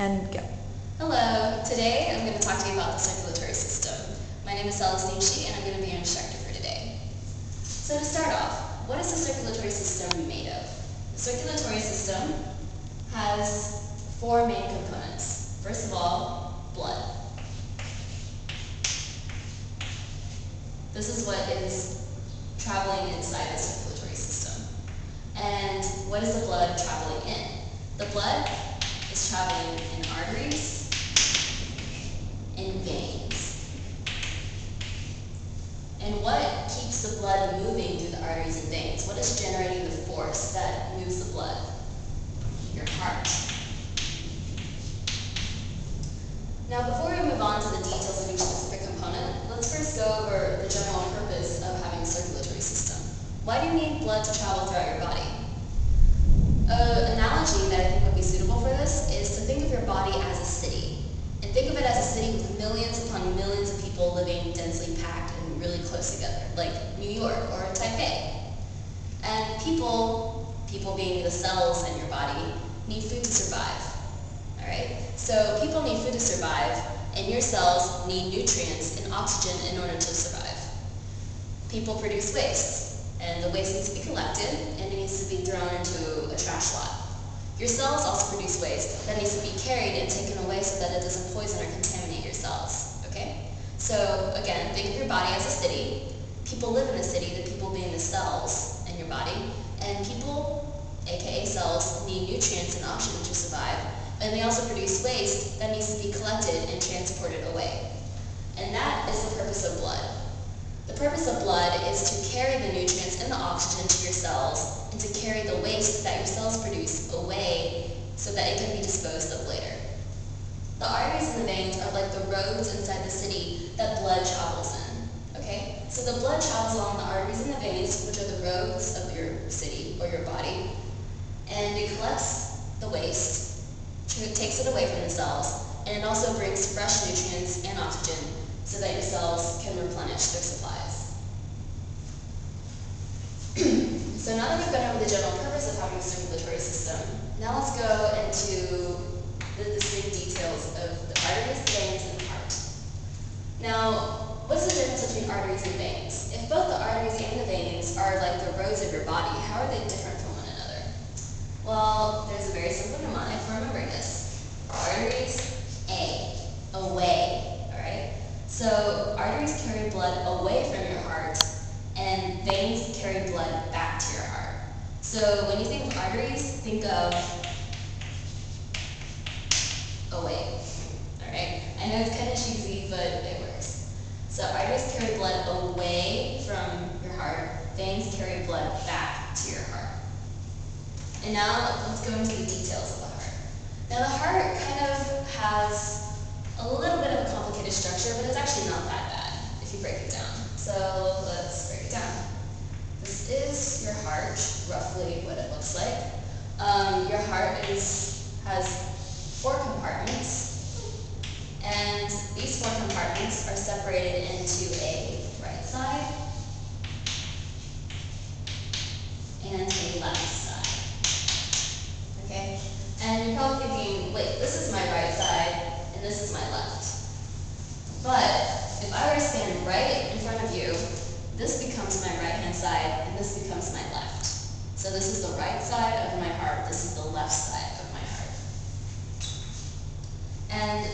and go. Hello, today I'm going to talk to you about the circulatory system. My name is Celestine and I'm going to be your instructor for today. So to start off, what is the circulatory system made of? The circulatory system has four main components. First of all, blood. This is what is traveling inside the circulatory system. And what is the blood traveling in? The blood is traveling in arteries, in veins. And what keeps the blood moving through the arteries and veins? What is generating the force that moves the blood? Your heart. Now, before we move on to the details of each specific component, let's first go over the general purpose of having a circulatory system. Why do you need blood to travel throughout your body? An analogy that I think would be suitable for this is to think of your body as a city. And think of it as a city with millions upon millions of people living densely packed and really close together, like New York or Taipei. And people being the cells in your body, need food to survive. Alright? So people need food to survive, and your cells need nutrients and oxygen in order to survive. People produce waste. And the waste needs to be collected, and it needs to be thrown into a trash lot. Your cells also produce waste that needs to be carried and taken away so that it doesn't poison or contaminate your cells. Okay? So again, think of your body as a city. People live in the city, the people being the cells in your body. And people, aka cells, need nutrients and oxygen to survive. And they also produce waste that needs to be collected and transported away. And that is the purpose of blood. The purpose of blood is to carry the nutrients and the oxygen to your cells and to carry the waste that your cells produce away so that it can be disposed of later. The arteries and the veins are like the roads inside the city that blood travels in. Okay? So the blood travels along the arteries and the veins, which are the roads of your city or your body, and it collects the waste, takes it away from the cells, and it also brings fresh nutrients and oxygen so that your cells can replenish their supplies. So now that we've gone over the general purpose of having a circulatory system, now let's go into the distinct details of the arteries, the veins, and the heart. Now, what's the difference between arteries and veins? If both the arteries and the veins are like the roads of your body, how are they different from one another? Well, there's a very simple mnemonic for remembering this. Arteries, away. So arteries carry blood away from your heart, and veins carry blood back to your heart. So when you think of arteries, think of away. Alright? I know it's kind of cheesy, but it works. So arteries carry blood away from your heart, veins carry blood back to your heart. And now let's go into the details of the heart. Now the heart kind of has a little bit of a complicated structure, but it's actually not that bad if you break it down. So let's break it down. This is your heart, roughly what it looks like. Your heart has four compartments, and these four compartments are separated into a right side and a left side. Okay? And you're probably thinking, wait, this is my right side, and this is my left. But if I were to stand right in front of you, this becomes my right-hand side, and this becomes my left. So this is the right side of my heart, this is the left side of my heart. And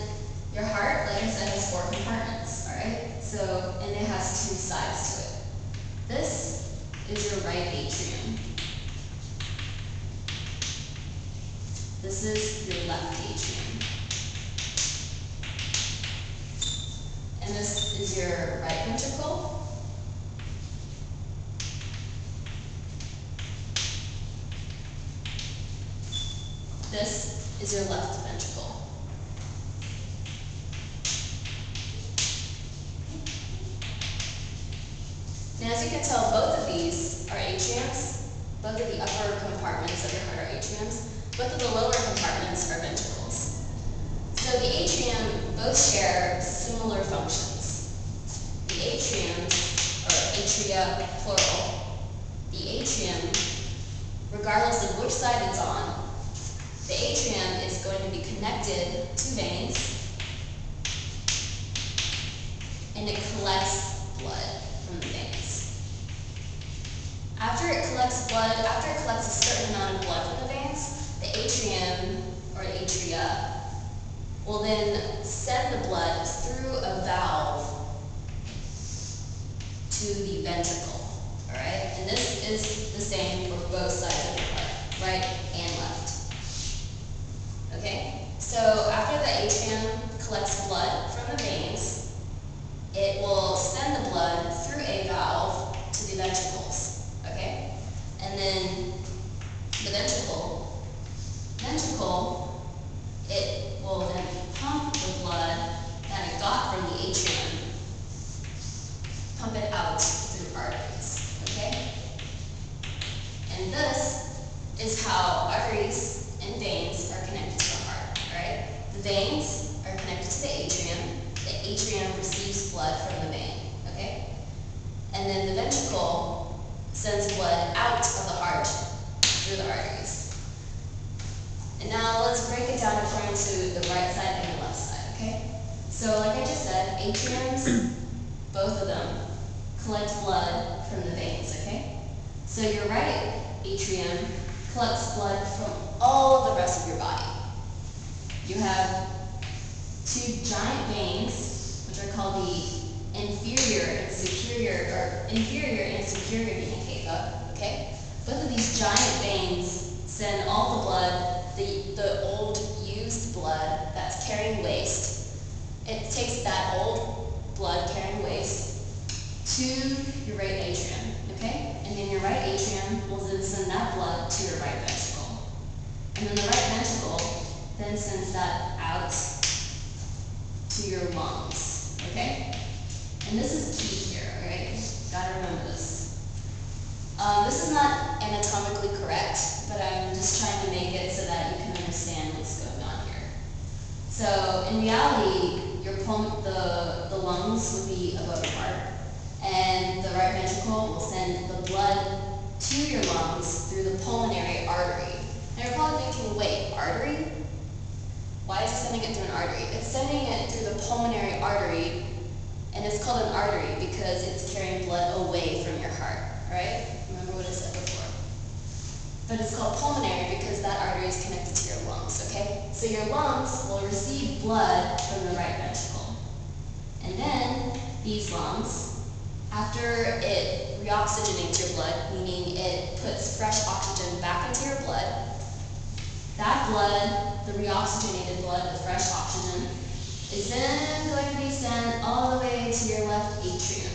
your heart, like I said, has four compartments, alright? So, and it has two sides to it. This is your right atrium. This is your left atrium. And this is your right ventricle. This is your left ventricle. Now, as you can tell, both of these are atriums. Both of the upper compartments of your heart are atriums. Both of the lower compartments are ventricles. So the atrium both share similar functions. The atrium, or atria plural, the atrium, regardless of which side it's on, The atrium is going to be connected to veins, and it collects blood from the veins. After it collects a certain amount of blood from the veins, the atrium, or atria, will then send the blood through a valve to the ventricle, all right? And this is the same for both sides of the heart, right and left. Okay? So after the atrium collects blood from the veins, it will send the blood through a valve to the ventricles, okay? And then the ventricle, it will then pump the blood that it got from the atrium, pump it out through arteries, okay? And this is how arteries and veins are connected to the heart, all right? The veins are connected to the atrium receives blood from the vein, okay? And then the ventricle sends blood out of the heart through the arteries. And now let's break it down according to the right side and the left side, okay? So like I just said, atriums, both of them, collect blood from the veins, okay? So your right atrium collects blood from all of the rest of your body. You have two giant veins, which are called the inferior and superior vena cava, okay? Both of these giant veins send all the blood, the old used blood that's carrying waste. It takes that old blood carrying waste to your right atrium, okay? And then your right atrium will then send that blood to your right ventricle. And then the right ventricle then sends that out to your lungs, okay? And this is key here, all right? Gotta remember this. This is not anatomically correct, but I'm just trying to make it so that you can understand what's going on here. So in reality, the lungs would be above your heart, and the right ventricle will send the blood to your lungs through the pulmonary artery. Now you're probably thinking, wait, artery? Why is it sending it through an artery? It's sending it through the pulmonary artery, and it's called an artery because it's carrying blood away from your heart, right? Remember what I said before. But it's called pulmonary because that artery is connected to your lungs, okay? So your lungs will receive blood from the right ventricle. And then these lungs, after it reoxygenates your blood, meaning it puts fresh oxygen back into your blood, that blood, the reoxygenated blood, the fresh oxygen, is then going to be sent all the way to your left atrium.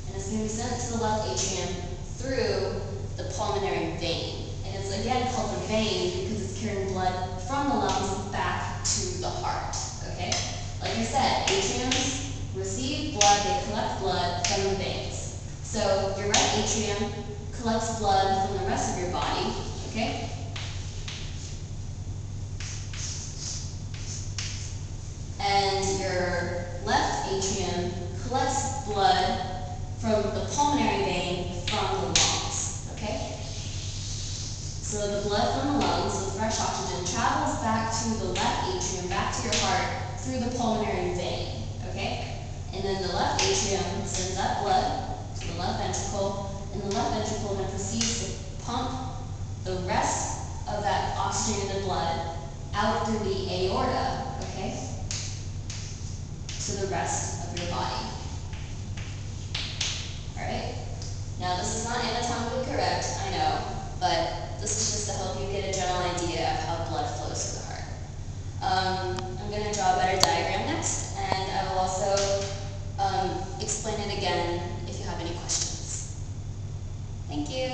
And it's going to be sent to the left atrium through the pulmonary vein. And it's again called the vein because it's carrying blood from the lungs back to the heart, okay? Like I said, atriums receive blood, they collect blood from the veins. So your right atrium collects blood from the rest of your body, okay? And your left atrium collects blood from the pulmonary vein from the lungs, okay? So the blood from the lungs with fresh oxygen travels back to the left atrium, back to your heart, through the pulmonary vein, okay? And then the left atrium sends that blood to the left ventricle, and the left ventricle then proceeds to pump the rest of that oxygenated blood out through the aorta, okay, to the rest of your body. Alright? Now this is not anatomically correct, I know, but this is just to help you get a general idea of how blood flows through the heart. I'm going to draw a better diagram next, and I will also explain it again if you have any questions. Thank you.